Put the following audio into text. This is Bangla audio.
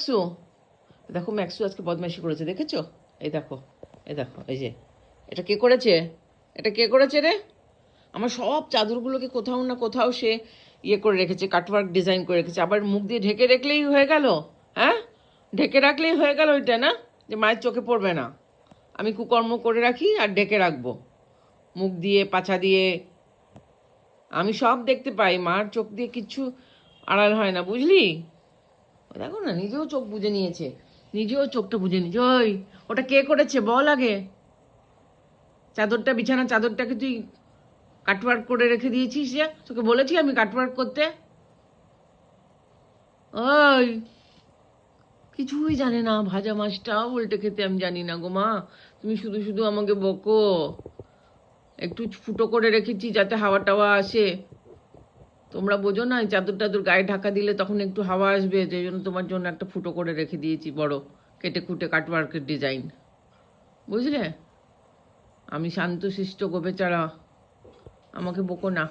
ম্যাক্সু, দেখো ম্যাক্সু আজকে বদমাইশি করেছে, দেখেছো? এই দেখো, এই দেখো, এই যে এটা কে করেছে? এটা কে করেছে রে? আমার সব চাদরগুলোকে কোথাও না কোথাও সে ইয়ে করে রেখেছে, কাটওয়ার্ক ডিজাইন করে রেখেছে। আবার মুখ দিয়ে ঢেকে রাখলেই হয়ে গেল। হ্যাঁ, ঢেকে রাখলেই হয়ে গেল ওইটা, না যে মায়ের চোখে পড়বে না। আমি কুকর্ম করে রাখি আর ঢেকে রাখবো মুখ দিয়ে, পাছা দিয়ে। আমি সব দেখতে পাই, মার চোখ দিয়ে কিচ্ছু আড়াল হয় না, বুঝলি? দেখো না, নিজেও চোখ বুজে নিয়েছে, নিজেও চোখটা বুজে নিয়েছে। ওই, ওটা কে করেছে বল আগে? চাদরটা, বিছানা চাদরটাকে তুই কাটওয়ার্ক করে রেখে দিয়েছিস যে? তোকে বলেছি আমি কাটওয়ার্ক করতে? ওই, কিছুই জানে না, ভাজা মাছটাও উল্টে খেতে আমি জানি না গো মা। তুমি শুধু শুধু আমাকে বকো। একটু ফুটো করে রেখেছি যাতে হাওয়া টাওয়া আসে। তোমরা বোঝো না, এই চাদর টাদর গায়ে ঢাকা দিলে তখন একটু হাওয়া আসবে, সেই জন্য তোমার জন্য একটা ফুটো করে রেখে দিয়েছি, বড় কেটে কুটে কাটওয়ার্কের ডিজাইন। বুঝলে? আমি শান্তশিষ্ট গো বেচারা, আমাকে বকো না।